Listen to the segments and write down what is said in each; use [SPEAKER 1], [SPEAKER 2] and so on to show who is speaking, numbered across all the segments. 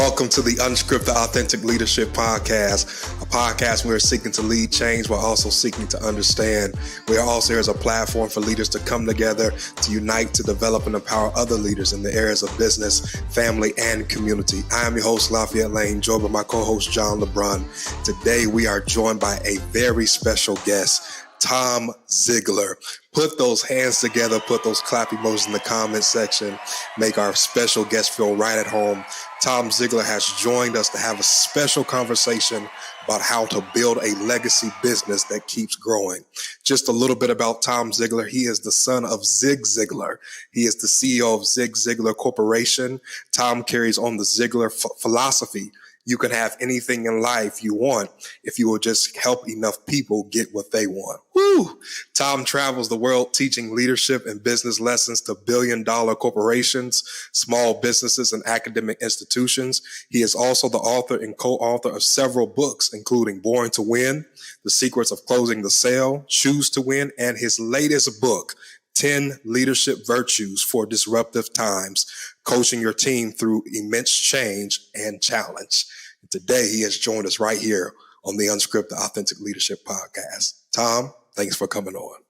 [SPEAKER 1] Welcome to the Unscripted Authentic Leadership Podcast, a podcast where we're seeking to lead change while also seeking to understand. We are also here as a platform for leaders to come together, to unite, to develop and empower other leaders in the areas of business, family, and community. I am your host, Lafayette Lane, joined by my co-host, John LeBron. Today, we are joined by a very special guest, Tom Ziglar. Put those hands together, put those clap emojis in the comment section, make our special guest feel right at home. Tom Ziglar has joined us to have a special conversation about how to build a legacy business that keeps growing. Just a little bit about Tom Ziglar. He is the son of Zig Ziglar. He is the CEO of Zig Ziglar Corporation. Tom carries on the Ziglar philosophy. You can have anything in life you want if you will just help enough people get what they want. Woo! Tom travels the world teaching leadership and business lessons to billion-dollar corporations, small businesses, and academic institutions. He is also the author and co-author of several books, including Born to Win, The Secrets of Closing the Sale, Choose to Win, and his latest book, 10 Leadership Virtues for Disruptive Times, coaching your team through immense change and challenge. And today, he has joined us right here on the Unscripted Authentic Leadership Podcast. Tom, thanks for coming on.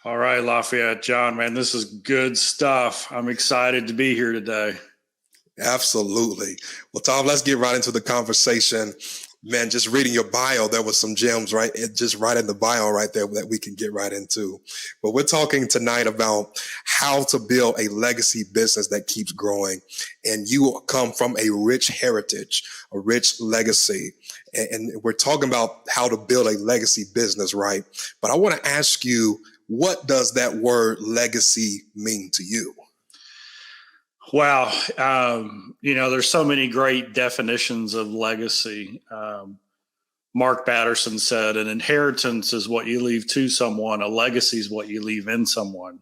[SPEAKER 2] All right, Lafayette, John, man, this is good stuff. I'm excited to be here today.
[SPEAKER 1] Absolutely. Well, Tom, let's get right into the conversation. Man, just reading your bio, there was some gems just right in the bio right there that we can get right into. But we're talking tonight about how to build a legacy business that keeps growing. And you come from a rich heritage, a rich legacy. And we're talking about how to build a legacy business, right? But I want to ask you, what does that word legacy mean to you?
[SPEAKER 2] Wow. There's so many great definitions of legacy. Mark Batterson said, an inheritance is what you leave to someone. A legacy is what you leave in someone.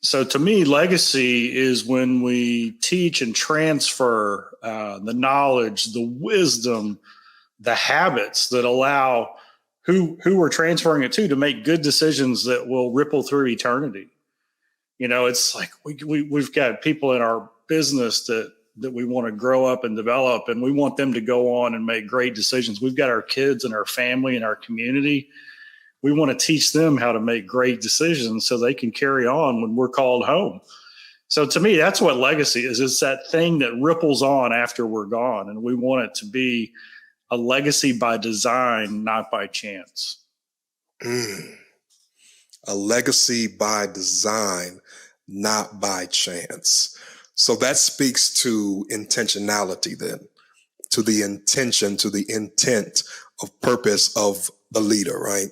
[SPEAKER 2] So to me, legacy is when we teach and transfer the knowledge, the wisdom, the habits that allow who we're transferring it to make good decisions that will ripple through eternity. You know, it's like we've got people in our business that we want to grow up and develop, and we want them to go on and make great decisions. We've got our kids and our family and our community. We want to teach them how to make great decisions so they can carry on when we're called home. So to me, that's what legacy is. It's that thing that ripples on after we're gone. And we want it to be a legacy by design, not by chance.
[SPEAKER 1] A legacy by design, not by chance. So that speaks to intentionality then, to the intention, to the intent of purpose of the leader, right?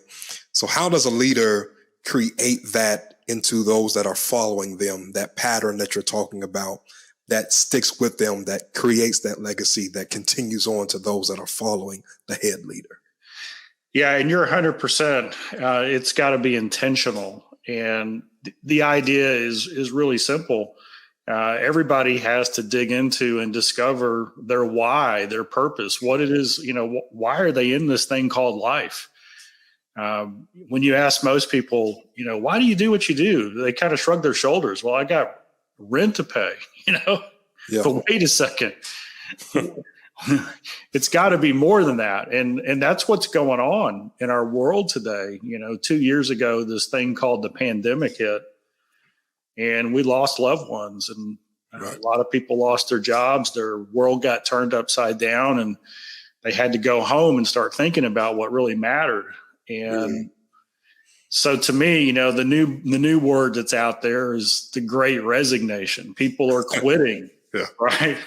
[SPEAKER 1] So how does a leader create that into those that are following them, that pattern that you're talking about, that sticks with them, that creates that legacy that continues on to those that are following the head leader?
[SPEAKER 2] Yeah, and you're 100%. It's got to be intentional. And the idea is really simple. Everybody has to dig into and discover their why, their purpose, what it is, why are they in this thing called life? When you ask most people, why do you do what you do? They kind of shrug their shoulders. Well, I got rent to pay, Yeah. But wait a second. It's got to be more than that. And that's what's going on in our world today. 2 years ago, this thing called the pandemic hit, and we lost loved ones, and a lot of people lost their jobs. Their world got turned upside down, and they had to go home and start thinking about what really mattered. And so to me, the new word that's out there is the Great Resignation. People are quitting.
[SPEAKER 1] Yeah.
[SPEAKER 2] Right.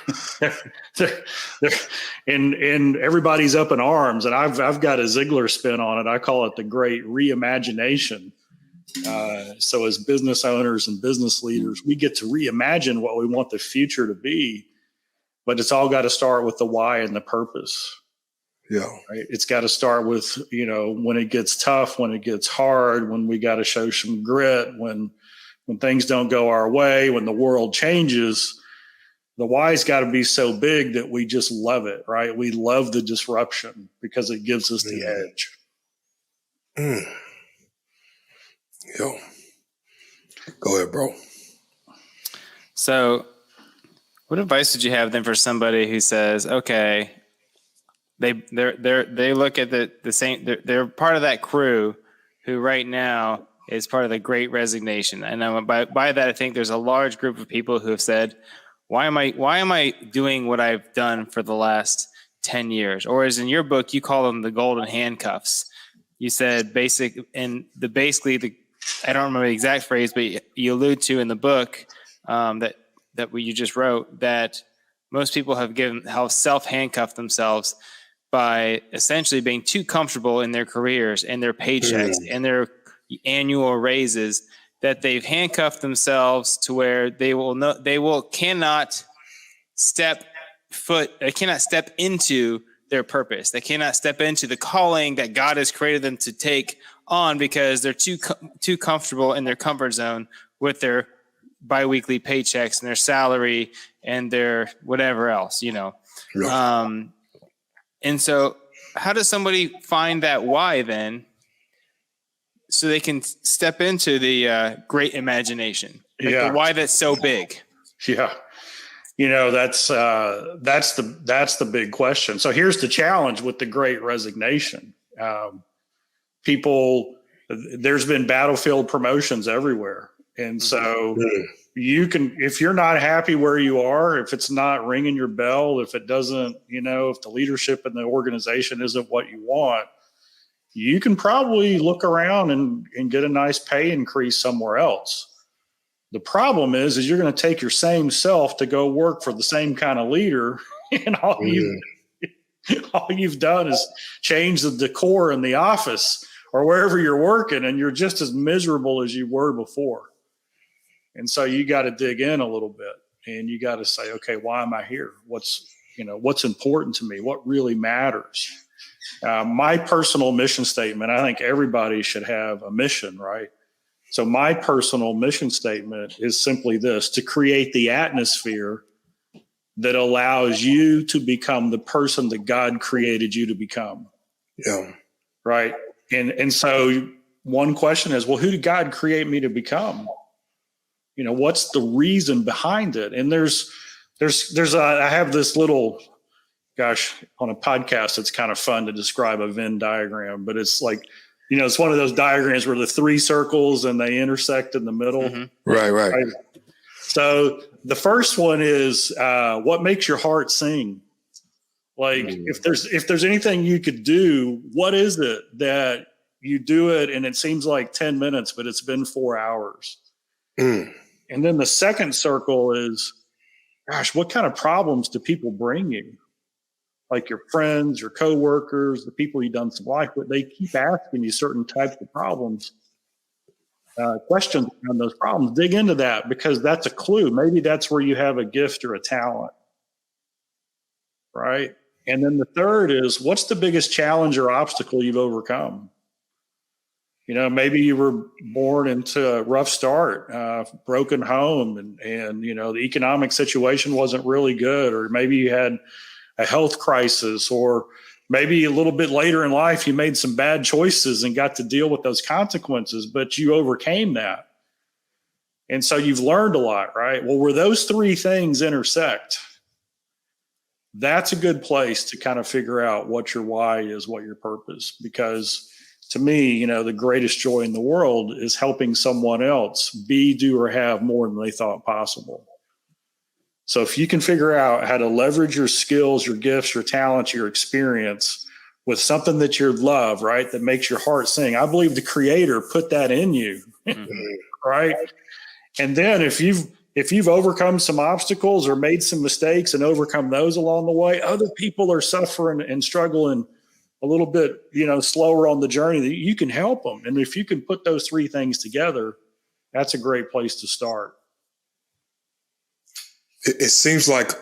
[SPEAKER 2] And everybody's up in arms. And I've got a Ziglar spin on it. I call it the Great Reimagination. So as business owners and business leaders, we get to reimagine what we want the future to be. But it's all got to start with the why and the purpose.
[SPEAKER 1] Yeah.
[SPEAKER 2] Right? It's got to start with, when it gets tough, when it gets hard, when we got to show some grit, when things don't go our way, when the world changes. The why's got to be so big that we just love it, right? We love the disruption because it gives us the edge.
[SPEAKER 1] Yo, go ahead, bro.
[SPEAKER 3] So What advice would you have then for somebody who says, okay, they look at the same, they're part of that crew who right now is part of the Great Resignation. And by that, I think there's a large group of people who have said, why am I doing what I've done for the last 10 years? Or as in your book, you call them the Golden Handcuffs. You said basically I don't remember the exact phrase, but you allude to in the book that you just wrote, that most people have self-handcuffed themselves by essentially being too comfortable in their careers and their paychecks and their annual raises, that they've handcuffed themselves to where they cannot step into their purpose. They cannot step into the calling that God has created them to take on because they're too comfortable in their comfort zone with their biweekly paychecks and their salary and their whatever else, Yeah. And so how does somebody find that why then, so they can step into the great imagination? The why that's so big.
[SPEAKER 2] Yeah. That's the big question. So here's the challenge with the Great Resignation. There's been battlefield promotions everywhere. And so you can, if you're not happy where you are, if it's not ringing your bell, if it doesn't, if the leadership in the organization isn't what you want, you can probably look around and get a nice pay increase somewhere else. The problem is you're going to take your same self to go work for the same kind of leader, and all you've done is change the decor in the office or wherever you're working, and you're just as miserable as you were before. And so you got to dig in a little bit, and you got to say, okay, why am I here? What's important to me? What really matters? My personal mission statement, I think everybody should have a mission, right? So my personal mission statement is simply this: to create the atmosphere that allows you to become the person that God created you to become.
[SPEAKER 1] Yeah.
[SPEAKER 2] Right. And so one question is, well, who did God create me to become? What's the reason behind it? And I have this little, on a podcast, it's kind of fun to describe a Venn diagram, but it's like, it's one of those diagrams where the three circles and they intersect in the middle.
[SPEAKER 1] Mm-hmm. Right.
[SPEAKER 2] So the first one is what makes your heart sing? Like if there's anything you could do, what is it that you do it and it seems like 10 minutes, but it's been 4 hours? And then the second circle is, what kind of problems do people bring you? Like your friends, your coworkers, the people you've done some life with, they keep asking you certain types of problems, questions on those problems. Dig into that, because that's a clue. Maybe that's where you have a gift or a talent, right? And then the third is, what's the biggest challenge or obstacle you've overcome? Maybe you were born into a rough start, broken home, and the economic situation wasn't really good, or maybe you had a health crisis, or maybe a little bit later in life, you made some bad choices and got to deal with those consequences, but you overcame that. And so you've learned a lot, right? Well, where those three things intersect, that's a good place to kind of figure out what your why is, what your purpose. Because to me, the greatest joy in the world is helping someone else be, do, or have more than they thought possible. So if you can figure out how to leverage your skills, your gifts, your talents, your experience with something that you love, right, that makes your heart sing, I believe the Creator put that in you, right? And then if you've overcome some obstacles or made some mistakes and overcome those along the way, other people are suffering and struggling a little bit, slower on the journey, that you can help them. And if you can put those three things together, that's a great place to start.
[SPEAKER 1] It seems like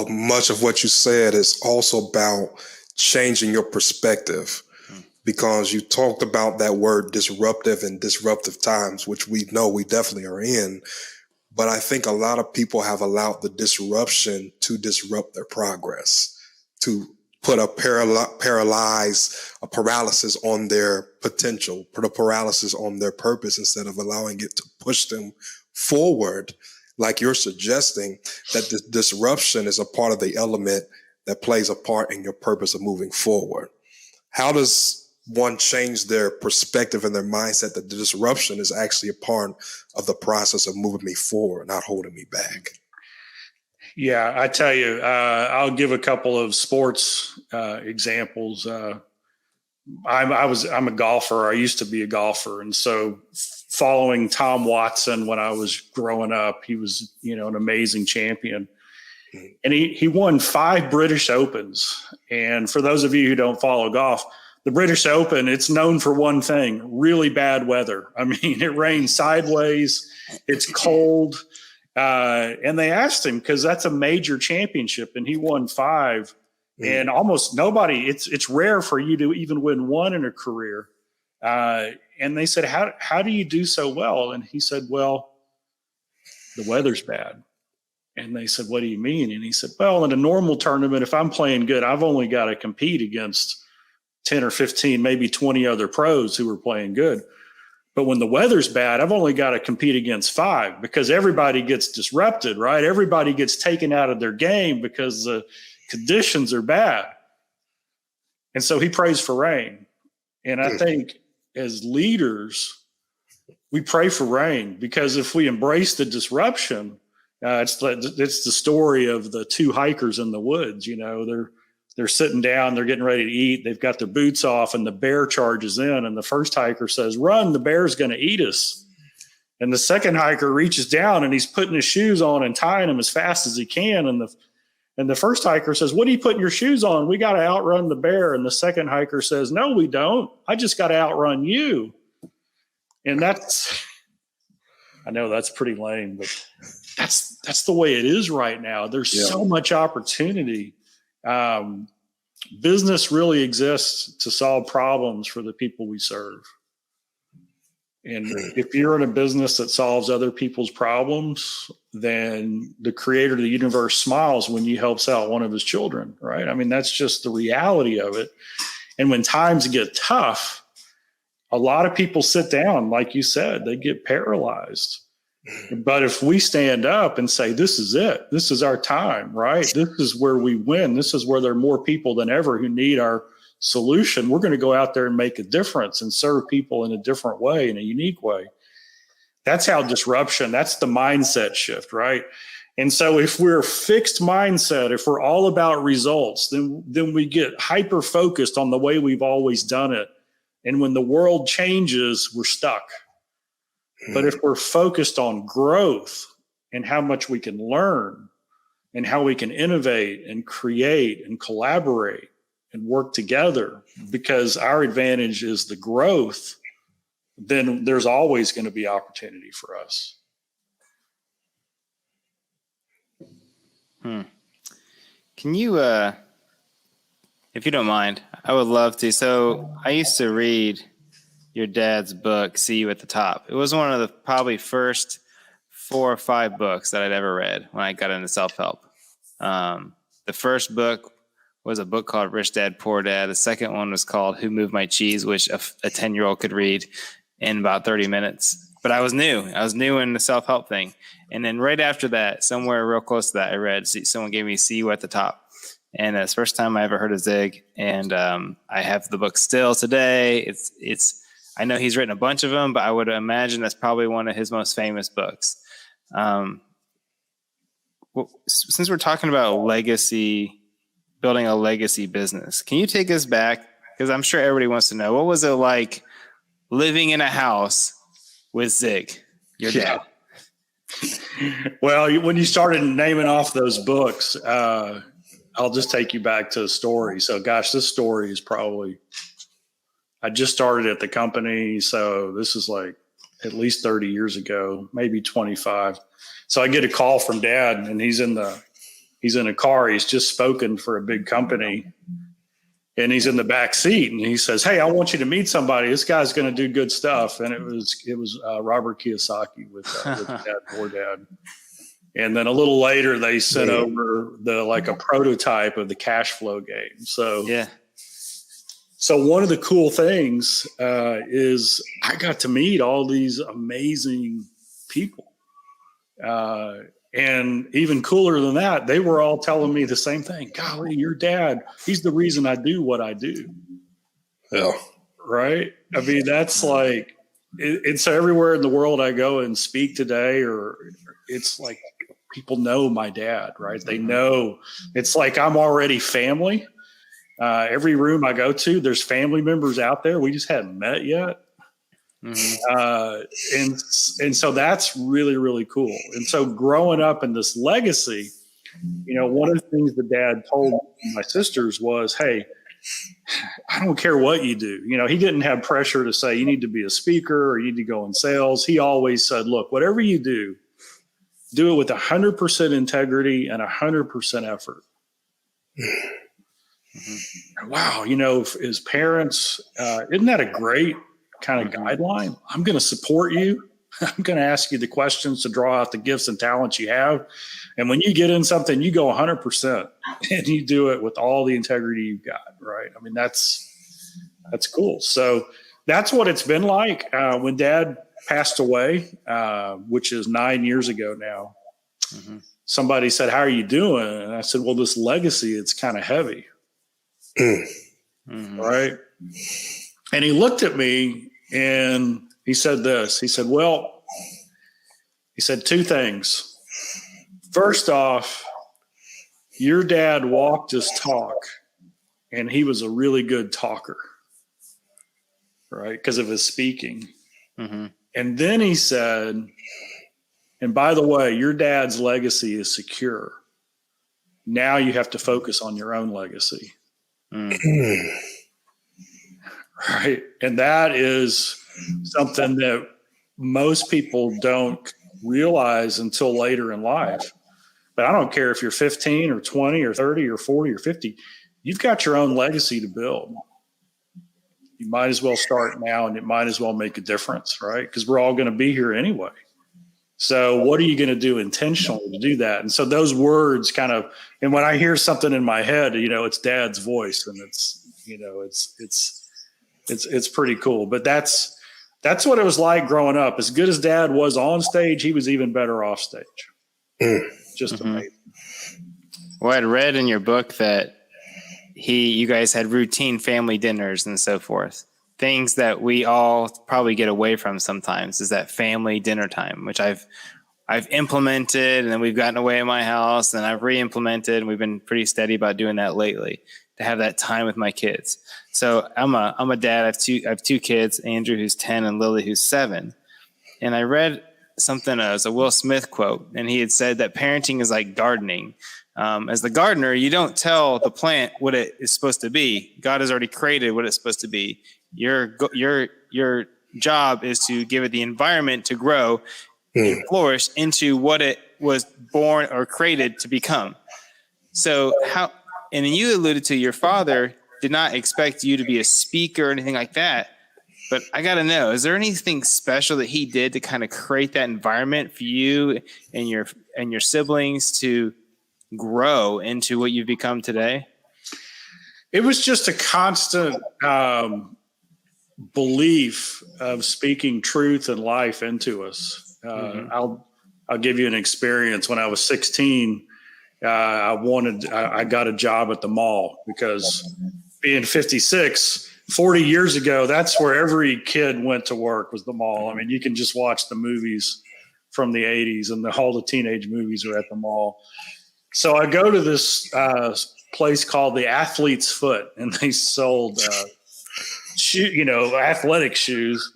[SPEAKER 1] much of what you said is also about changing your perspective, because you talked about that word disruptive and disruptive times, which we know we definitely are in. But I think a lot of people have allowed the disruption to disrupt their progress, to put a paralysis on their potential, put a paralysis on their purpose, instead of allowing it to push them forward like you're suggesting, that the disruption is a part of the element that plays a part in your purpose of moving forward. How does one change their perspective and their mindset that the disruption is actually a part of the process of moving me forward, not holding me back?
[SPEAKER 2] Yeah, I tell you, I'll give a couple of sports examples. I'm a golfer. I used to be a golfer, and so following Tom Watson when I was growing up, he was, an amazing champion, and he won 5 British Opens. And for those of you who don't follow golf, the British Open, it's known for one thing: really bad weather. I mean, it rains sideways, it's cold. And they asked him, because that's a major championship, and he won 5. And almost nobody, it's rare for you to even win 1 in a career. And they said, how do you do so well? And he said, well, the weather's bad. And they said, what do you mean? And he said, well, in a normal tournament, if I'm playing good, I've only got to compete against 10 or 15, maybe 20 other pros who are playing good. But when the weather's bad, I've only got to compete against 5, because everybody gets disrupted, right? Everybody gets taken out of their game because the conditions are bad. And so he prays for rain. And I think as leaders, we pray for rain, because if we embrace the disruption, it's the story of the 2 hikers in the woods. They're sitting down, they're getting ready to eat. They've got their boots off, and the bear charges in. And the first hiker says, run, the bear's going to eat us. And the second hiker reaches down, and he's putting his shoes on and tying them as fast as he can. And the first hiker says, what are you putting your shoes on? We got to outrun the bear. And the second hiker says, no, we don't. I just got to outrun you. And I know that's pretty lame, but that's the way it is right now. There's so much opportunity. Business really exists to solve problems for the people we serve. And if you're in a business that solves other people's problems, then the creator of the universe smiles when you help out one of his children, right? I mean, that's just the reality of it. And when times get tough, a lot of people sit down, like you said, they get paralyzed. But if we stand up and say, this is it, this is our time, right? This is where we win. This is where there are more people than ever who need our solution. We're going to go out there and make a difference and serve people in a different way, in a unique way. That's how disruption, that's the mindset shift, right? And so if we're fixed mindset, if we're all about results, then we get hyper focused on the way we've always done it. And when the world changes, we're stuck. But if we're focused on growth and how much we can learn and how we can innovate and create and collaborate and work together, because our advantage is the growth, then there's always going to be opportunity for us.
[SPEAKER 3] Can you, if you don't mind, I would love to. So I used to read your dad's book, See You at the Top. It was one of the probably first 4 or 5 books that I'd ever read when I got into self-help. The first book was a book called Rich Dad, Poor Dad. The second one was called Who Moved My Cheese, which a 10-year-old could read in about 30 minutes. But I was new. I was new in the self-help thing. And then right after that, somewhere real close to that, I read, someone gave me See You at the Top. And that's the first time I ever heard of Zig. And I have the book still today. It's I know he's written a bunch of them, but I would imagine that's probably one of his most famous books. Since we're talking about legacy, building a legacy business, can you take us back? Because I'm sure everybody wants to know, what was it like living in a house with Zig, your dad?
[SPEAKER 2] Well, when you started naming off those books, I'll just take you back to a story. So, gosh, this story is probably, I just started at the company. So this is like at least 30 years ago, maybe 25. So I get a call from Dad, and he's in a car. He's just spoken for a big company, and he's in the back seat, and he says, "Hey, I want you to meet somebody. This guy's going to do good stuff." And it was Robert Kiyosaki with Dad, Poor Dad. And then a little later, they sent over a prototype of the cash flow game. So
[SPEAKER 3] yeah.
[SPEAKER 2] So one of the cool things is I got to meet all these amazing people. And even cooler than that, they were all telling me the same thing. Golly, your dad, he's the reason I do what I do.
[SPEAKER 1] Yeah.
[SPEAKER 2] Right. I mean, that's like, it's everywhere in the world I go and speak today, or it's like people know my dad, right? They know it's like I'm already family. Every room I go to, there's family members out there. We just hadn't met yet. And so that's really, really cool. And so growing up in this legacy, you know, one of the things the dad told my sisters was, hey, I don't care what you do. You know, he didn't have pressure to say you need to be a speaker or you need to go in sales. He always said, look, whatever you do it with 100% integrity and 100% effort. Wow. You know, as parents, isn't that a great kind of guideline? I'm going to support you. I'm going to ask you the questions to draw out the gifts and talents you have. And when you get in something, you go 100% and you do it with all the integrity you've got. Right. I mean, that's cool. So that's what it's been like when Dad passed away, which is 9 years ago now. Somebody said, how are you doing? And I said, well, this legacy, it's kind of heavy. Right. And he looked at me and he said this. He said, well, he said two things. First off, your dad walked his talk, and he was a really good talker, right? Because of his speaking. And then he said, and by the way, your dad's legacy is secure. Now you have to focus on your own legacy. Right. And that is something that most people don't realize until later in life. But I don't care if you're 15 or 20 or 30 or 40 or 50, you've got your own legacy to build. You might as well start now, and it might as well make a difference, right? Because we're all going to be here anyway. So what are you going to do intentionally to do that? And so those words kind of, and when I hear something in my head, you know, it's Dad's voice, and it's, you know, it's pretty cool. But that's what it was like growing up. As good as Dad was on stage, he was even better off stage. Just amazing.
[SPEAKER 3] Well, I'd read in your book that you guys had routine family dinners and so forth. Things that we all probably get away from sometimes is that family dinner time, which I've implemented, and then we've gotten away in my house, and I've re-implemented, and we've been pretty steady about doing that lately, to have that time with my kids. So I'm a dad. I have two kids, Andrew, who's 10, and Lily, who's 7. And I read something as a Will Smith quote, and he had said that parenting is like gardening. As the gardener, you don't tell the plant what it is supposed to be. God has already created what it's supposed to be. Your job is to give it the environment to grow and flourish into what it was born or created to become. So and you alluded to your father did not expect you to be a speaker or anything like that. But I got to know, is there anything special that he did to kind of create that environment for you and your siblings to grow into what you've become today?
[SPEAKER 2] It was just a constant belief of speaking truth and life into us. I'll give you an experience. When I was 16, I got a job at the mall, because being 56, 40 years ago, that's where every kid went to work, was the mall. I mean, you can just watch the movies from the 80s, and all the teenage movies are at the mall. So I go to this place called the Athlete's Foot, and they sold athletic shoes.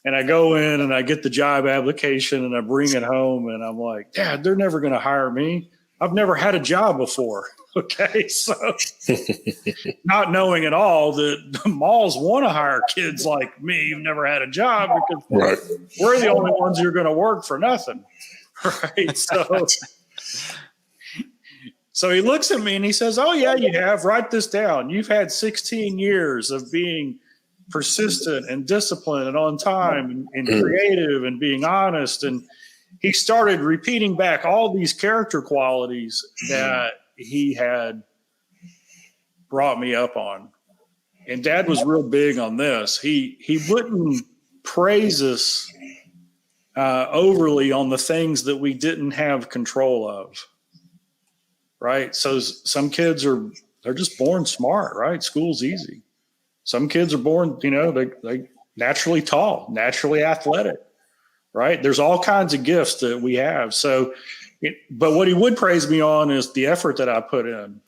[SPEAKER 2] And I go in and I get the job application and I bring it home, and I'm like, Dad, they're never going to hire me. I've never had a job before. Okay. So not knowing at all that the malls want to hire kids like me who've never had a job, because we're the only ones who are going to work for nothing. Right. So he looks at me and he says, oh yeah, you have. Write this down. You've had 16 years of being persistent and disciplined and on time and creative and being honest. And he started repeating back all these character qualities that he had brought me up on. And Dad was real big on this. He wouldn't praise us overly on the things that we didn't have control of. Right. So some kids they're just born smart, right? School's easy. Some kids are born, they naturally tall, naturally athletic, right? There's all kinds of gifts that we have. So, but what he would praise me on is the effort that I put in,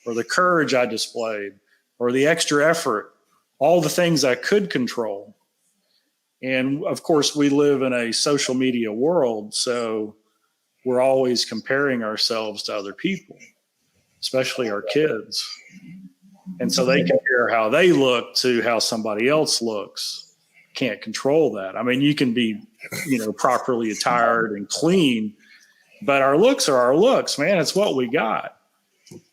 [SPEAKER 2] or the courage I displayed, or the extra effort, all the things I could control. And of course, we live in a social media world, so we're always comparing ourselves to other people, especially our kids. And so they compare how they look to how somebody else looks. Can't control that. I mean, you can be, properly attired and clean, but our looks are our looks, man. It's what we got.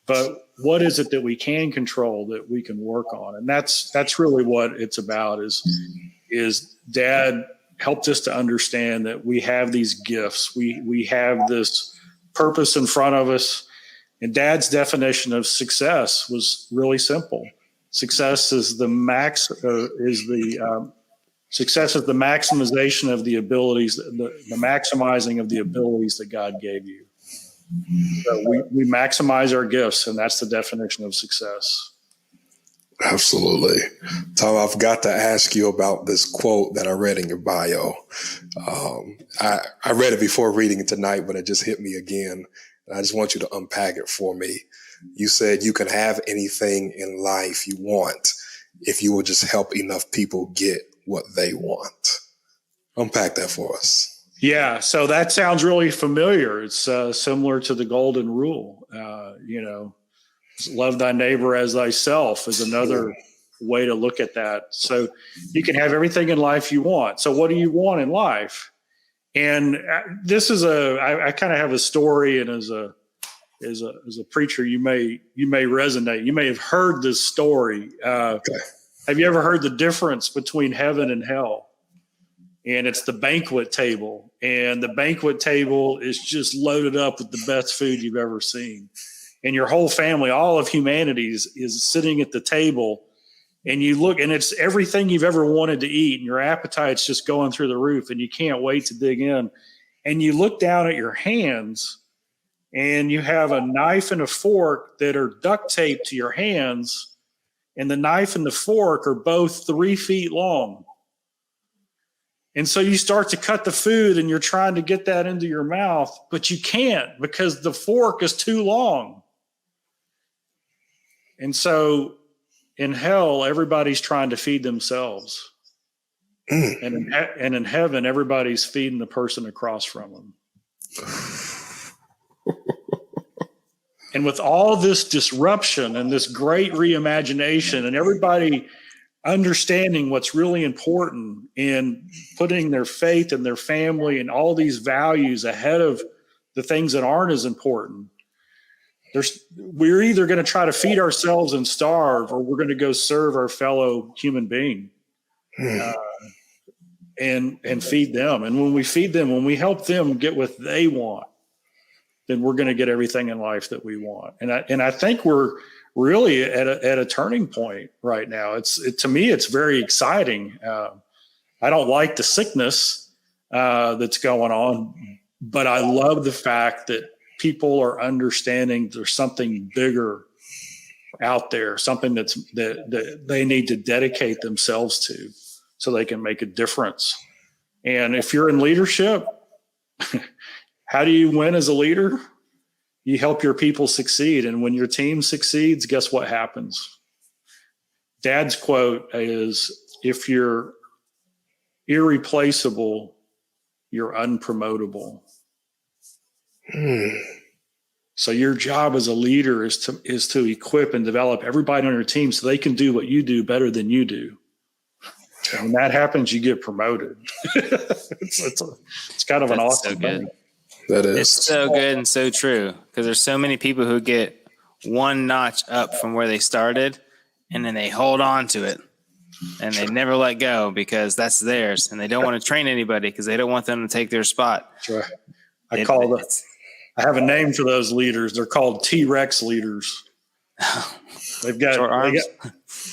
[SPEAKER 2] But what is it that we can control, that we can work on? And that's really what it's about is Dad helped us to understand that we have these gifts. We have this purpose in front of us. And Dad's definition of success was really simple. Success is the success is the maximization of the abilities, the maximizing of the abilities that God gave you. So we maximize our gifts, and that's the definition of success.
[SPEAKER 1] Absolutely. Tom, I forgot to ask you about this quote that I read in your bio. I read it before reading it tonight, but it just hit me again. And I just want you to unpack it for me. You said you can have anything in life you want if you will just help enough people get what they want. Unpack that for us.
[SPEAKER 2] Yeah, so that sounds really familiar. It's similar to the golden rule. Love thy neighbor as thyself is another way to look at that. So you can have everything in life you want. So what do you want in life? And this is I kind of have a story, and as a preacher, you may resonate. You may have heard this story. Okay. Have you ever heard the difference between heaven and hell? And it's the banquet table, and the banquet table is just loaded up with the best food you've ever seen. And your whole family, all of humanity is sitting at the table, and you look, and it's everything you've ever wanted to eat, and your appetite's just going through the roof, and you can't wait to dig in. And you look down at your hands, and you have a knife and a fork that are duct taped to your hands, and the knife and the fork are both 3 feet long. And so you start to cut the food, and you're trying to get that into your mouth, but you can't because the fork is too long. And so in hell, everybody's trying to feed themselves. And in heaven, everybody's feeding the person across from them. And with all this disruption and this great reimagination, and everybody understanding what's really important in putting their faith and their family and all these values ahead of the things that aren't as important, we're either going to try to feed ourselves and starve, or we're going to go serve our fellow human being and feed them. And when we feed them, when we help them get what they want, then we're going to get everything in life that we want. And I think we're really at a turning point right now. To me, it's very exciting. I don't like the sickness that's going on, but I love the fact that people are understanding there's something bigger out there, something that they need to dedicate themselves to so they can make a difference. And if you're in leadership, how do you win as a leader? You help your people succeed. And when your team succeeds, guess what happens? Dad's quote is, if you're irreplaceable, you're unpromotable. So your job as a leader is to equip and develop everybody on your team so they can do what you do better than you do. And when that happens, you get promoted. It's kind of an awesome thing.
[SPEAKER 1] That is.
[SPEAKER 3] It's so good and so true, because there's so many people who get one notch up from where they started, and then they hold on to it, and they never let go because that's theirs, and they don't want to train anybody because they don't want them to take their spot.
[SPEAKER 2] That's right. I have a name for those leaders. They're called T-Rex leaders. They've got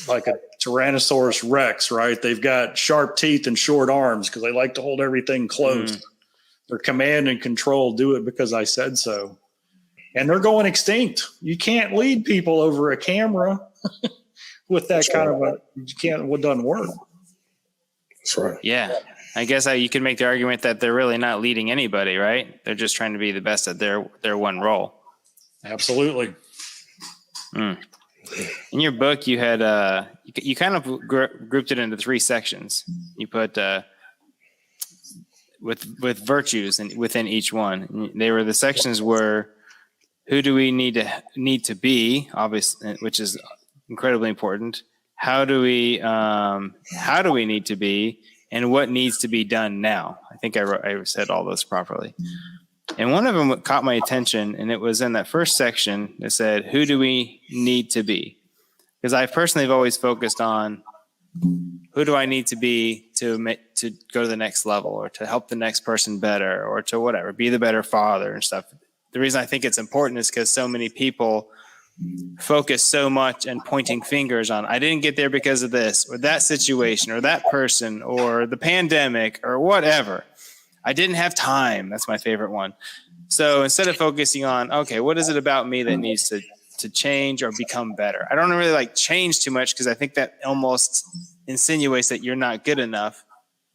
[SPEAKER 2] like a Tyrannosaurus Rex, right? They've got sharp teeth and short arms because they like to hold everything close. They're command and control. Do it because I said so. And they're going extinct. You can't lead people over a camera with that kind of what doesn't work.
[SPEAKER 1] That's right.
[SPEAKER 3] Yeah. I guess you could make the argument that they're really not leading anybody, right? They're just trying to be the best at their one role.
[SPEAKER 2] Absolutely.
[SPEAKER 3] In your book, you had you kind of grouped it into 3 sections. You put with virtues within each one. The sections were, who do we need to be, obviously, which is incredibly important. How do we need to be, and what needs to be done now? I think I said all those properly. And one of them caught my attention, and it was in that first section that said, who do we need to be? Because I personally have always focused on who do I need to be to go to the next level, or to help the next person better, or to whatever, be the better father and stuff. The reason I think it's important is because so many people focus so much and pointing fingers on, I didn't get there because of this, or that situation, or that person, or the pandemic, or whatever. I didn't have time. That's my favorite one. So instead of focusing on, okay, what is it about me that needs to change or become better? I don't really like change too much, because I think that almost insinuates that you're not good enough.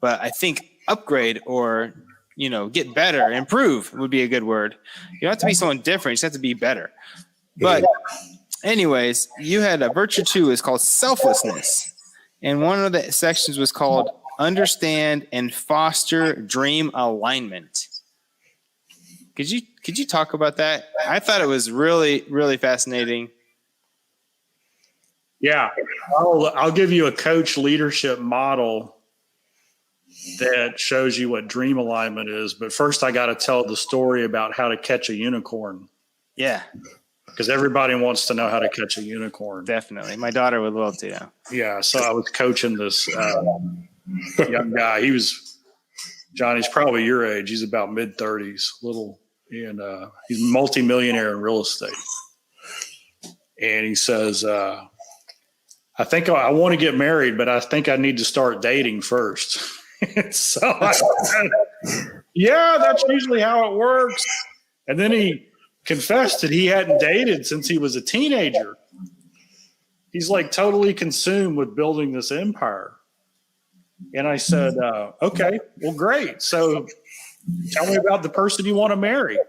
[SPEAKER 3] But I think upgrade, or get better, improve would be a good word. You don't have to be someone different. You just have to be better. But anyways, you had a virtue 2 is called selflessness. And one of the sections was called understand and foster dream alignment. Could you talk about that? I thought it was really, really fascinating.
[SPEAKER 2] Yeah. I'll give you a coach leadership model that shows you what dream alignment is. But first, I got to tell the story about how to catch a unicorn.
[SPEAKER 3] Yeah.
[SPEAKER 2] Because everybody wants to know how to catch a unicorn.
[SPEAKER 3] Definitely. My daughter would love to know.
[SPEAKER 2] Yeah. So I was coaching this young guy. Johnny's probably your age. He's about mid-30s, and he's a multimillionaire in real estate. And he says, I think I want to get married, but I think I need to start dating first. So I said, yeah, that's usually how it works. And then he confessed that he hadn't dated since he was a teenager. He's like totally consumed with building this empire. And I said, okay, well, great. So tell me about the person you want to marry.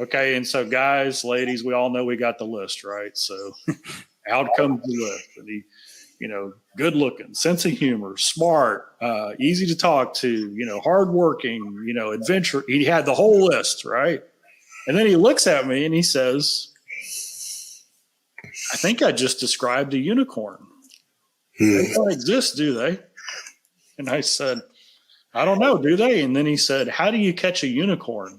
[SPEAKER 2] Okay. And so guys, ladies, we all know we got the list, right? So out comes the list. And he, good looking, sense of humor, smart, easy to talk to, hardworking, adventure. He had the whole list, right? And then he looks at me and he says, I think I just described a unicorn. They don't exist, do they? And I said, I don't know, do they? And then he said, how do you catch a unicorn?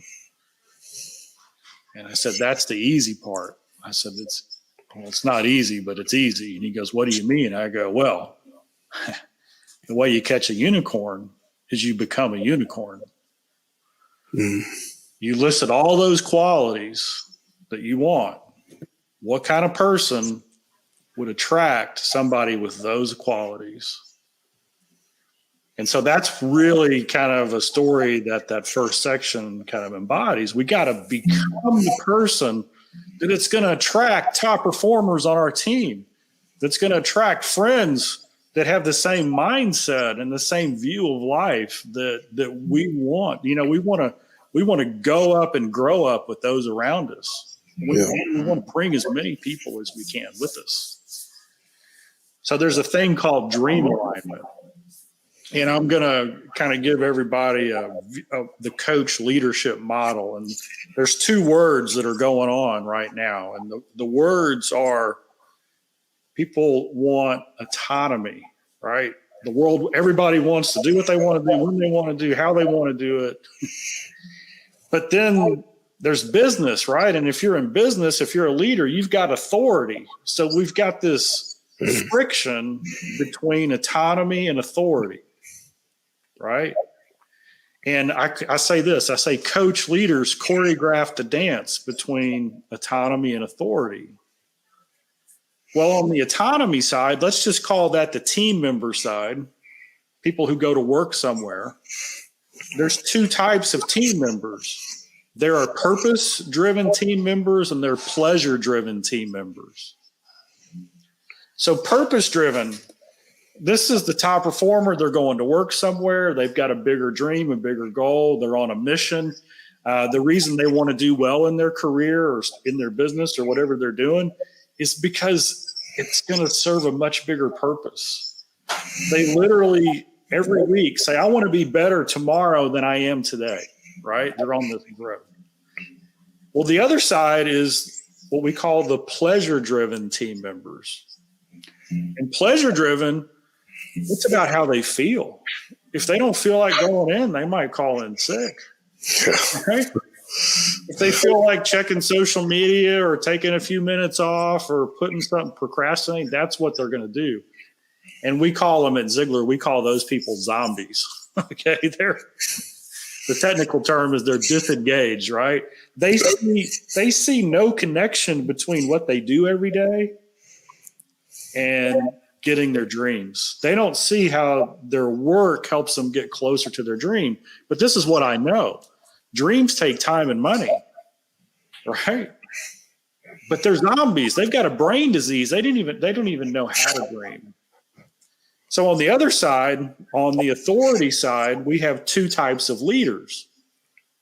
[SPEAKER 2] And I said, that's the easy part. I said, it's not easy, but it's easy. And he goes, what do you mean? I go, well, the way you catch a unicorn is you become a unicorn. You listed all those qualities that you want. What kind of person would attract somebody with those qualities? And so that's really kind of a story that first section kind of embodies. We got to become the person that it's going to attract top performers on our team, that's going to attract friends that have the same mindset and the same view of life that we want. We want to go up and grow up with those around us. We want to bring as many people as we can with us. So there's a thing called dream alignment. And I'm going to kind of give everybody the coach leadership model. And there's 2 words that are going on right now. And the words are, people want autonomy, right? The world, everybody wants to do what they want to do, when they want to do, how they want to do it. But then there's business, right? And if you're in business, if you're a leader, you've got authority. So we've got this friction between autonomy and authority. Right. And I say this, I say coach leaders choreograph the dance between autonomy and authority. Well, on the autonomy side, let's just call that the team member side, people who go to work somewhere. There's two types of team members. There are purpose-driven team members and there are pleasure-driven team members. So purpose-driven, this is the top performer. They're going to work somewhere. They've got a bigger dream, a bigger goal. They're on a mission. The reason they want to do well in their career or in their business or whatever they're doing is because it's going to serve a much bigger purpose. They literally every week say, I want to be better tomorrow than I am today, right? They're on this road. Well, the other side is what we call the pleasure-driven team members. And pleasure-driven, it's about how they feel. If they don't feel like going in, they might call in sick. Right? If they feel like checking social media or taking a few minutes off or putting something, procrastinating, that's what they're going to do. And we call them at Ziglar, we call those people zombies. Okay, the technical term is they're disengaged, right? They see no connection between what they do every day and getting their dreams. They don't see how their work helps them get closer to their dream. But this is what I know. Dreams take time and money, right? But they're zombies. They've got a brain disease. They don't even know how to dream. So on the other side, on the authority side, we have two types of leaders.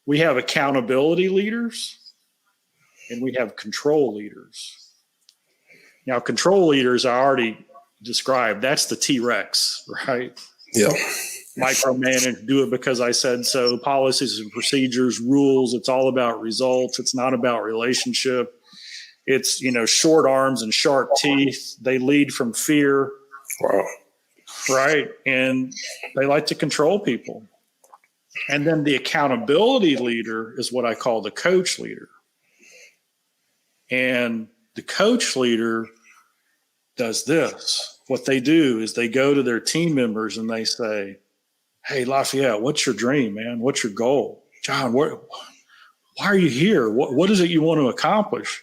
[SPEAKER 2] We have accountability leaders and we have control leaders. Now, control leaders I already described. That's the T-Rex, right?
[SPEAKER 1] Yeah.
[SPEAKER 2] Micromanage, do it because I said so, policies and procedures, rules. It's all about results. It's not about relationship. It's, short arms and sharp teeth. They lead from fear.
[SPEAKER 1] Wow.
[SPEAKER 2] Right. And they like to control people. And then the accountability leader is what I call the coach leader. And the coach leader does this. What they do is they go to their team members and they say, hey, Lafayette, what's your dream, man? What's your goal? John, why are you here? What is it you want to accomplish?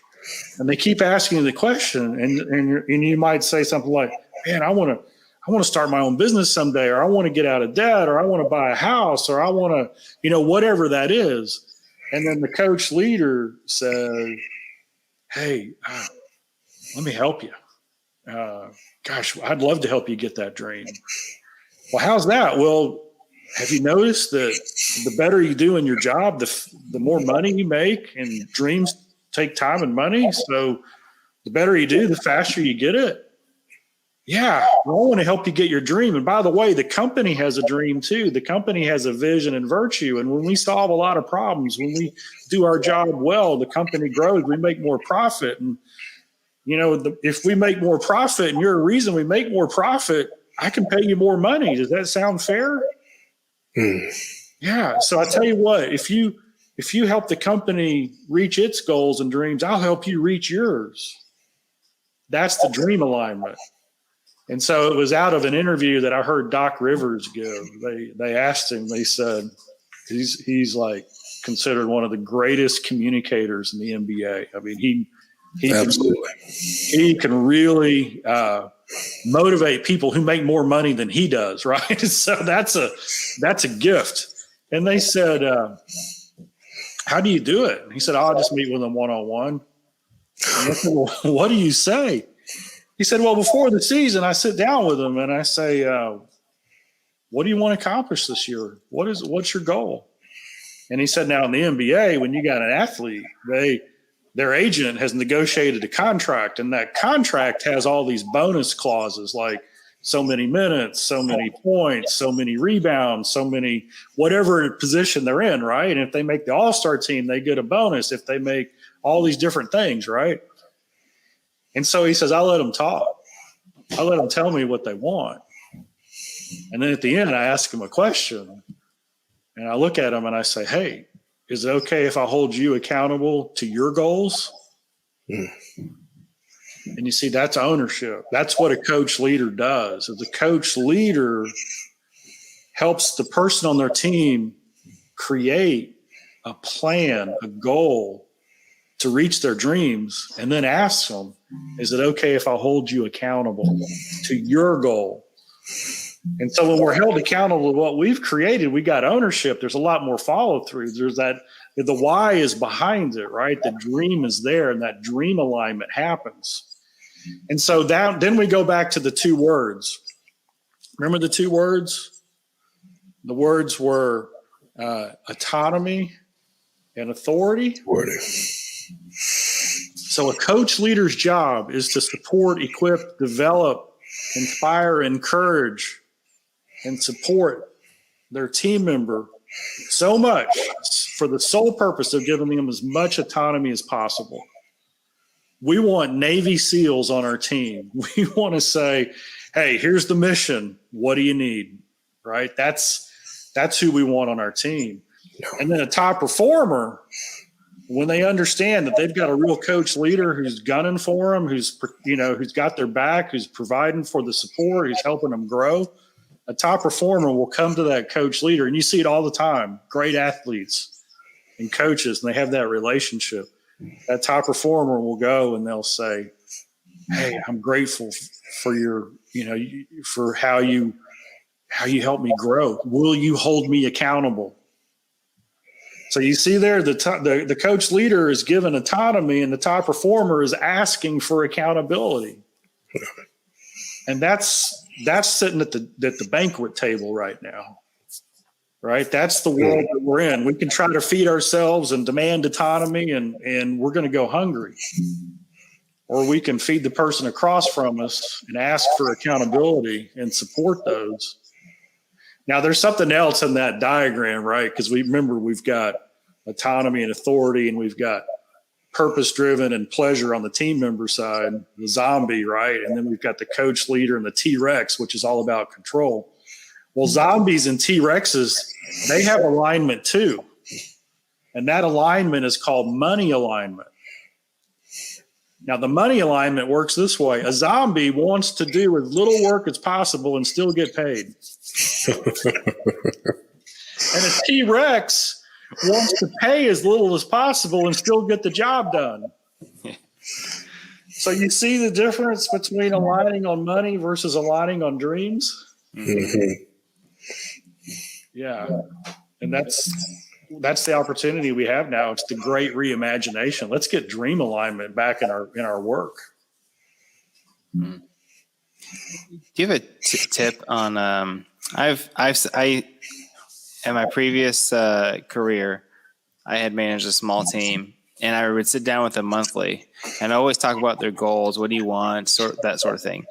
[SPEAKER 2] And they keep asking you the question. And you might say something like, man, I want to start my own business someday, or I want to get out of debt, or I want to buy a house, or I want to, whatever that is. And then the coach leader says, hey, let me help you. Gosh, I'd love to help you get that dream. Well, how's that? Well, have you noticed that the better you do in your job, the more money you make, and dreams take time and money. So the better you do, the faster you get it. Yeah, well, I want to help you get your dream. And by the way, the company has a dream too. The company has a vision and virtue. And when we solve a lot of problems, when we do our job well, the company grows, we make more profit. And, if we make more profit and you're a reason we make more profit, I can pay you more money. Does that sound fair? Yeah. So I tell you what, if you help the company reach its goals and dreams, I'll help you reach yours. That's the dream alignment. And so it was out of an interview that I heard Doc Rivers give. They asked him, they said, he's like considered one of the greatest communicators in the NBA. I mean, he can really motivate people who make more money than he does, right? So that's a gift. And they said, how do you do it? And he said, I just meet with them one-on-one. And I said, well, what do you say? He said, well, before the season, I sit down with them and I say, what do you want to accomplish this year? What's your goal? And he said, now in the NBA, when you got an athlete, their agent has negotiated a contract, and that contract has all these bonus clauses like so many minutes, so many points, so many rebounds, so many whatever position they're in, right? And if they make the all-star team, they get a bonus. If they make all these different things, right? And so he says, I let them talk. I let them tell me what they want. And then at the end, I ask them a question, and I look at them and I say, hey, is it okay if I hold you accountable to your goals? And you see, that's ownership. That's what a coach leader does. As a coach leader helps the person on their team create a plan, a goal to reach their dreams, and then ask them, is it okay if I hold you accountable to your goal? And so when we're held accountable to what we've created, we got ownership. There's a lot more follow through. There's that, the why is behind it, right? The dream is there, and that dream alignment happens. And so then we go back to the two words. Remember the two words? The words were autonomy and authority. So a coach leader's job is to support, equip, develop, inspire, encourage, and support their team member so much for the sole purpose of giving them as much autonomy as possible. We want Navy SEALs on our team. We want to say, hey, here's the mission. What do you need? Right? That's who we want on our team. And then a top performer, when they understand that they've got a real coach leader who's gunning for them, who's got their back, who's providing for the support, who's helping them grow, a top performer will come to that coach leader. And you see it all the time. Great athletes and coaches, and they have that relationship. That top performer will go and they'll say, hey, I'm grateful for your, for how you help me grow. Will you hold me accountable? So you see there, the coach leader is given autonomy, and the top performer is asking for accountability. And that's sitting at the banquet table right now, right? That's the world that we're in. We can try to feed ourselves and demand autonomy, and we're going to go hungry. Or we can feed the person across from us and ask for accountability and support those. Now, there's something else in that diagram, right? Because we've got autonomy and authority, and we've got purpose-driven and pleasure on the team member side, the zombie, right? And then we've got the coach leader and the T-Rex, which is all about control. Well, zombies and T-Rexes, they have alignment too. And that alignment is called money alignment. Now, the money alignment works this way. A zombie wants to do as little work as possible and still get paid. And a T-Rex wants to pay as little as possible and still get the job done. So you see the difference between aligning on money versus aligning on dreams? Mm-hmm. Yeah. And that's the opportunity we have now. It's the great reimagination. Let's get dream alignment back in our work.
[SPEAKER 3] Do you have a tip on in my previous career, I had managed a small team, and I would sit down with them monthly and I always talk about their goals. What do you want? That sort of thing.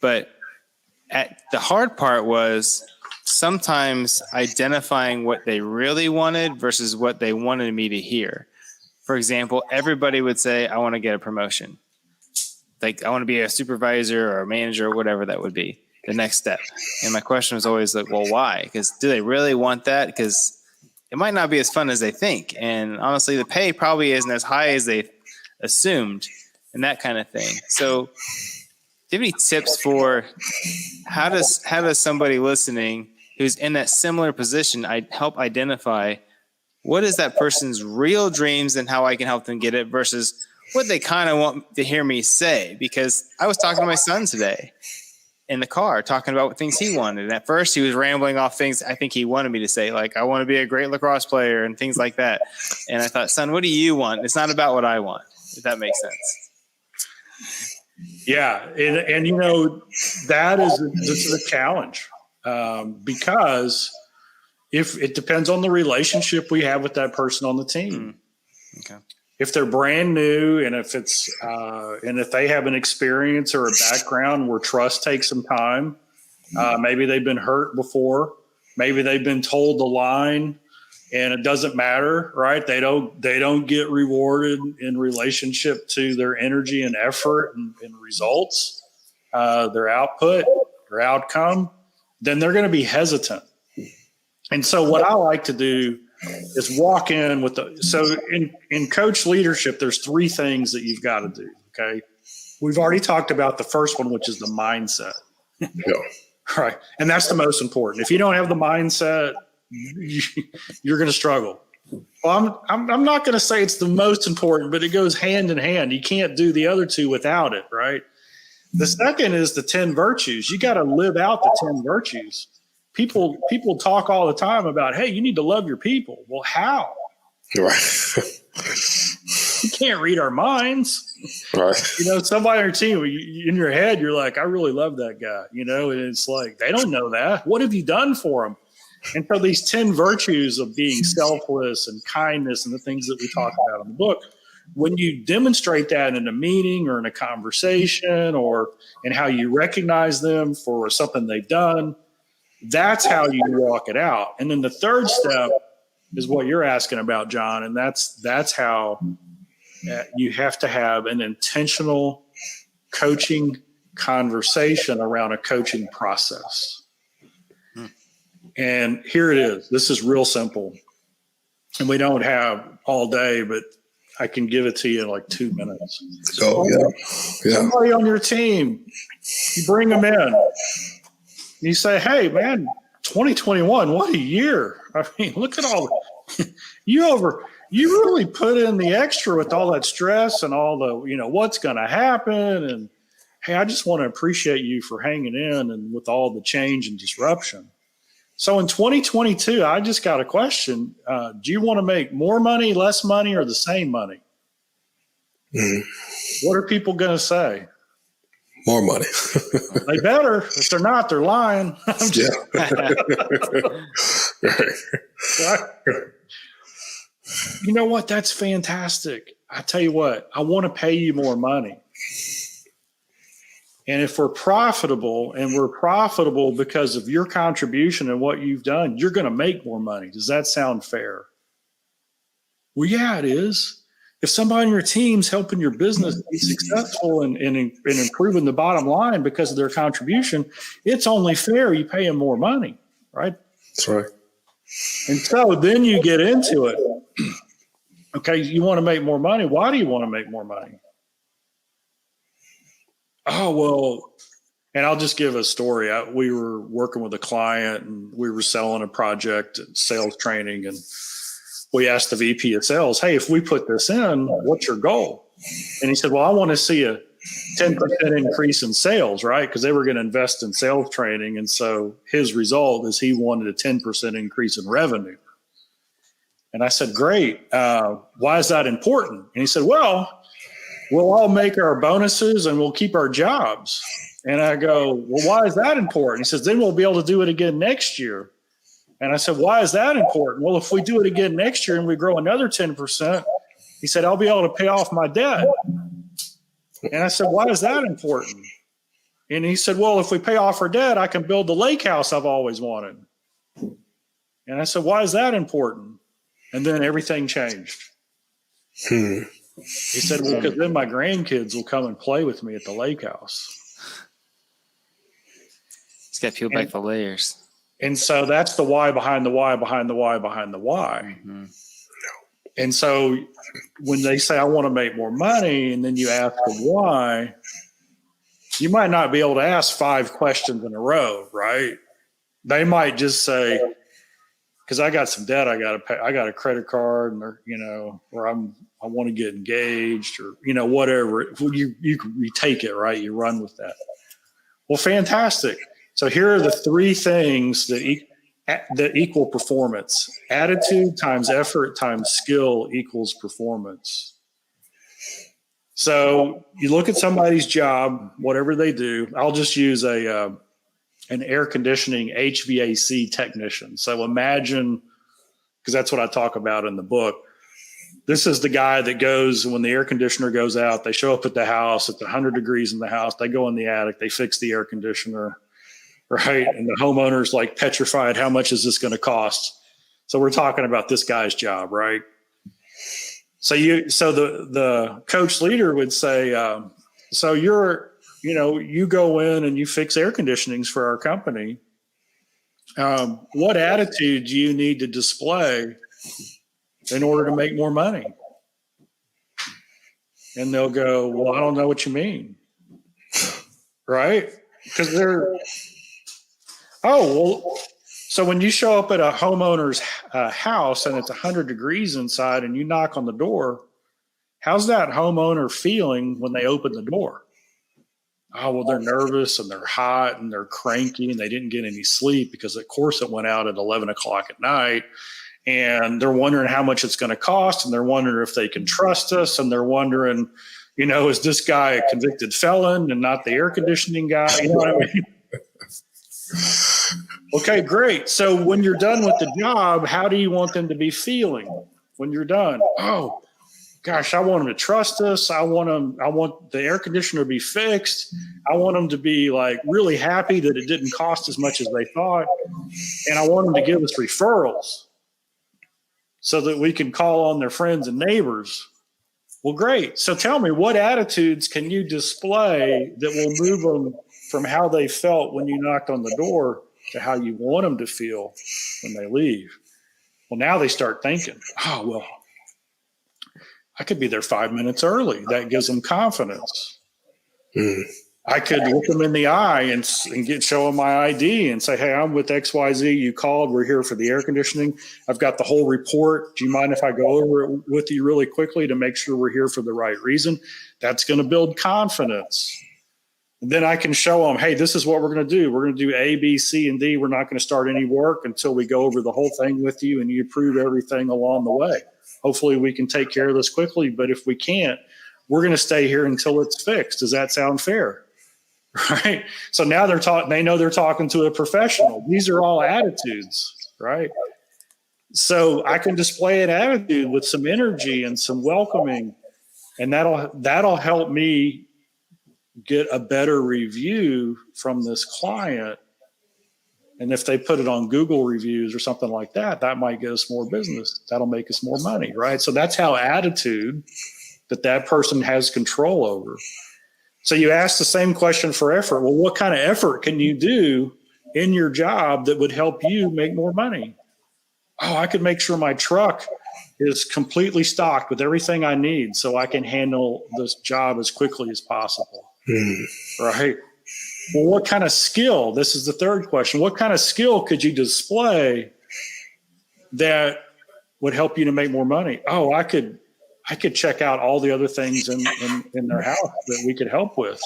[SPEAKER 3] But the hard part was sometimes identifying what they really wanted versus what they wanted me to hear. For example, everybody would say, I want to get a promotion. Like, I want to be a supervisor or a manager or whatever that would be. The next step. And my question was always like, well, why? Because do they really want that? Because it might not be as fun as they think. And honestly, the pay probably isn't as high as they assumed and that kind of thing. So do you have any tips for how does somebody listening who's in that similar position help identify what is that person's real dreams and how I can help them get it versus what they kind of want to hear me say? Because I was talking to my son today in the car, talking about what things he wanted. And at first he was rambling off things I think he wanted me to say, like, I want to be a great lacrosse player and things like that. And I thought, son, what do you want? It's not about what I want, if that makes sense.
[SPEAKER 2] Yeah. And this is a challenge because if it depends on the relationship we have with that person on the team. Okay. If they're brand new and if it's and if they have an experience or a background where trust takes some time, maybe they've been hurt before, maybe they've been told the line and it doesn't matter, right? They don't get rewarded in relationship to their energy and effort and results, their output, their outcome, then they're going to be hesitant. And so what I like to do is walk in with in coach leadership, there's three things that you've got to do. Okay. We've already talked about the first one, which is the mindset. Yeah. Right. And that's the most important. If you don't have the mindset, you're going to struggle. Well, I'm not going to say it's the most important, but it goes hand in hand. You can't do the other two without it, right? The second is the 10 virtues. You got to live out the 10 virtues. People talk all the time about, hey, you need to love your people. Well, how?
[SPEAKER 1] Right.
[SPEAKER 2] You can't read our minds.
[SPEAKER 1] Right.
[SPEAKER 2] Somebody on your team, in your head, you're like, I really love that guy. And it's like, they don't know that. What have you done for them? And so these 10 virtues of being selfless and kindness and the things that we talk about in the book, when you demonstrate that in a meeting or in a conversation or in how you recognize them for something they've done, that's how you walk it out. And then the third step is what you're asking about, John, and that's how you have to have an intentional coaching conversation around a coaching process. And here it is. This is real simple. And we don't have all day, but I can give it to you in like 2 minutes. Somebody on your team, you bring them in. You say, hey, man, 2021, what a year. I mean, look at all you really put in the extra with all that stress and all the, what's going to happen. And hey, I just want to appreciate you for hanging in and with all the change and disruption. So in 2022, I just got a question. Do you want to make more money, less money, or the same money? What are people going to say?
[SPEAKER 1] More money.
[SPEAKER 2] They better. If they're not, they're lying. Right. You know what? That's fantastic. I tell you what, I want to pay you more money. And if we're profitable because of your contribution and what you've done, you're going to make more money. Does that sound fair? Well, yeah, it is. If somebody on your team's helping your business be successful and improving the bottom line because of their contribution, it's only fair you pay them more money, right?
[SPEAKER 1] That's right.
[SPEAKER 2] And so then you get into it. Okay, you want to make more money. Why do you want to make more money? Oh, well, and I'll just give a story. We were working with a client and we were selling a project, sales training, and we asked the VP of sales, hey, if we put this in, what's your goal? And he said, well, I want to see a 10% increase in sales, right? Because they were going to invest in sales training. And so his result is he wanted a 10% increase in revenue. And I said, great. Why is that important? And he said, well, we'll all make our bonuses and we'll keep our jobs. And I go, well, why is that important? He says, then we'll be able to do it again next year. And I said, why is that important? Well, if we do it again next year and we grow another 10%, he said, I'll be able to pay off my debt. And I said, why is that important? And he said, well, if we pay off our debt, I can build the lake house I've always wanted. And I said, why is that important? And then everything changed. He said, well, because then my grandkids will come and play with me at the lake house.
[SPEAKER 3] He's got to peel back the layers.
[SPEAKER 2] And so that's the why behind the why behind the why behind the why. Mm-hmm. And so when they say, I want to make more money, and then you ask them why, you might not be able to ask 5 questions in a row, right? They might just say, because I got some debt I got to pay. I got a credit card, and or I want to get engaged, or whatever. You take it, right? You run with that. Well, fantastic. So here are the 3 things that equal performance. Attitude times effort times skill equals performance. So you look at somebody's job, whatever they do. I'll just use an air conditioning HVAC technician. So imagine, because that's what I talk about in the book. This is the guy that goes, when the air conditioner goes out, they show up at the house, it's 100 degrees in the house. They go in the attic, they fix the air conditioner. Right. And the homeowner's like petrified. How much is this going to cost? So we're talking about this guy's job, right? So the coach leader would say, so you go in and you fix air conditionings for our company. What attitude do you need to display in order to make more money? And they'll go, well, I don't know what you mean. Right? Because So when you show up at a homeowner's house and it's 100 degrees inside and you knock on the door, how's that homeowner feeling when they open the door? Oh, well, they're nervous and they're hot and they're cranky and they didn't get any sleep because, of course, it went out at 11 o'clock at night. And they're wondering how much it's going to cost. And they're wondering if they can trust us. And they're wondering, is this guy a convicted felon and not the air conditioning guy? You know what I mean? Okay, great. So when you're done with the job, how do you want them to be feeling when you're done? Oh, gosh, I want them to trust us. I want the air conditioner to be fixed. I want them to be like really happy that it didn't cost as much as they thought. And I want them to give us referrals so that we can call on their friends and neighbors. Well, great. So tell me, what attitudes can you display that will move them from how they felt when you knocked on the door to how you want them to feel when they leave? Well, now they start thinking, oh, well, I could be there 5 minutes early. That gives them confidence. I could look them in the eye and show them my ID and say, hey, I'm with XYZ. You called. We're here for the air conditioning. I've got the whole report. Do you mind if I go over it with you really quickly to make sure we're here for the right reason? That's going to build confidence. And then I can show them, hey, this is what we're going to do. We're going to do A, B, C, and D. We're not going to start any work until we go over the whole thing with you and you approve everything along the way. Hopefully we can take care of this quickly. But if we can't, we're going to stay here until it's fixed. Does that sound fair? Right. So now they know they're talking to a professional. These are all attitudes, right? So I can display an attitude with some energy and some welcoming, and that'll help me get a better review from this client. And if they put it on Google reviews or something like that, that might get us more business. That'll make us more money, right? So that's how attitude that person has control over. So you ask the same question for effort. Well, what kind of effort can you do in your job that would help you make more money? Oh, I could make sure my truck is completely stocked with everything I need so I can handle this job as quickly as possible. Right? Well, what kind of skill? This is the third question. What kind of skill could you display that would help you to make more money? Oh, I could check out all the other things in their house that we could help with.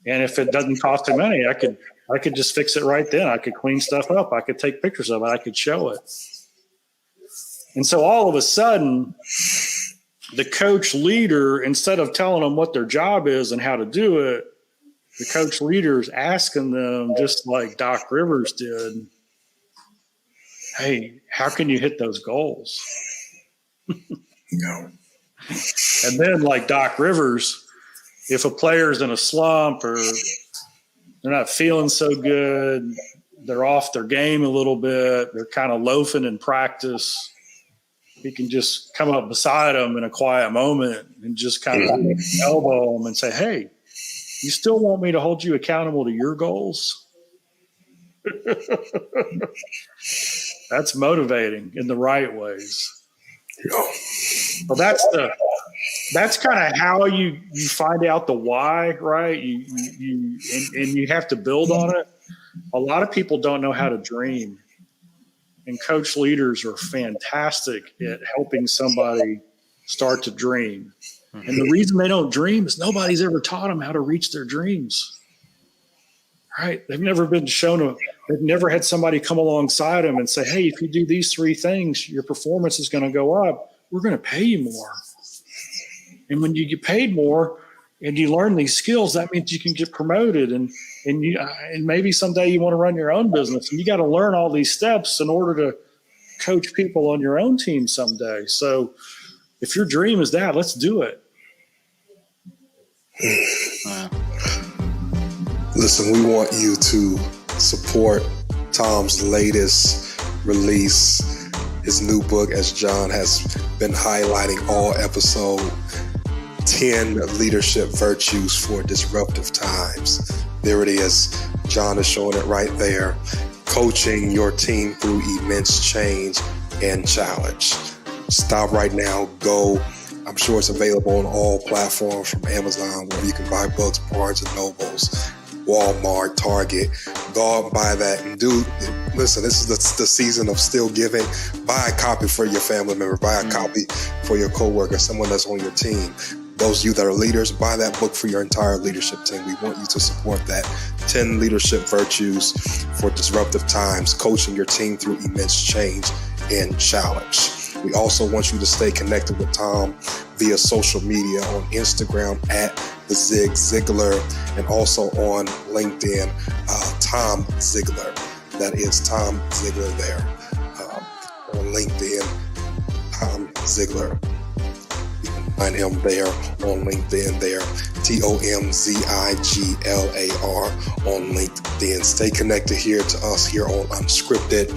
[SPEAKER 2] And if it doesn't cost them money, I could just fix it right then. I could clean stuff up. I could take pictures of it. I could show it. And so all of a sudden, the coach leader, instead of telling them what their job is and how to do it, the coach leader is asking them, just like Doc Rivers did, hey, how can you hit those goals?
[SPEAKER 1] No.
[SPEAKER 2] And then, like Doc Rivers, if a player's in a slump or they're not feeling so good, they're off their game a little bit, they're kind of loafing in practice, he can just come up beside them in a quiet moment and just kind of elbow them and say, hey, you still want me to hold you accountable to your goals? That's motivating in the right ways. Well, that's kind of how you find out the why, right? You have to build on it. A lot of people don't know how to dream, and coach leaders are fantastic at helping somebody start to dream. And the reason they don't dream is nobody's ever taught them how to reach their dreams, right? They've never been shown they've never had somebody come alongside them and say, hey, if you do these 3 things, your performance is going to go up. We're going to pay you more. And when you get paid more and you learn these skills, that means you can get promoted and maybe someday you want to run your own business, and you got to learn all these steps in order to coach people on your own team someday. So if your dream is that, let's do it.
[SPEAKER 1] Listen, we want you to support Tom's latest release, his new book, as John has been highlighting all episode, 10 Leadership Virtues for Disruptive Times. There it is. John is showing it right there. Coaching your team through immense change and challenge. Stop right now. Go I'm sure it's available on all platforms from Amazon, where you can buy books, Barnes and Nobles, Walmart, Target. Go out and buy that. And dude, listen, this is the season of still giving. Buy a copy for your family member. Buy a copy for your coworker, someone that's on your team. Those of you that are leaders, buy that book for your entire leadership team. We want you to support that. 10 Leadership Virtues for Disruptive Times, coaching your team through immense change and challenge. We also want you to stay connected with Tom via social media on Instagram at the Zig Ziglar, and also on LinkedIn, Tom Ziglar. That is Tom Ziglar there. On LinkedIn, Tom Ziglar. You can find him there on LinkedIn there. TomZiglar on LinkedIn. Stay connected here to us here on Unscripted,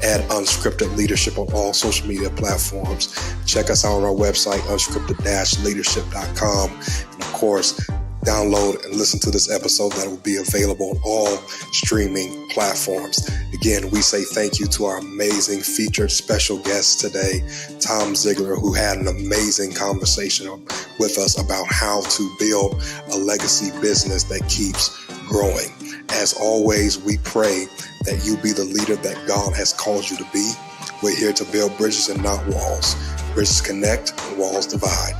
[SPEAKER 1] at Unscripted Leadership on all social media platforms. Check us out on our website, unscripted-leadership.com. And of course, download and listen to this episode that will be available on all streaming platforms. Again, we say thank you to our amazing featured special guest today, Tom Ziglar, who had an amazing conversation with us about how to build a legacy business that keeps growing. As always, we pray that you be the leader that God has called you to be. We're here to build bridges and not walls. Bridges connect and walls divide.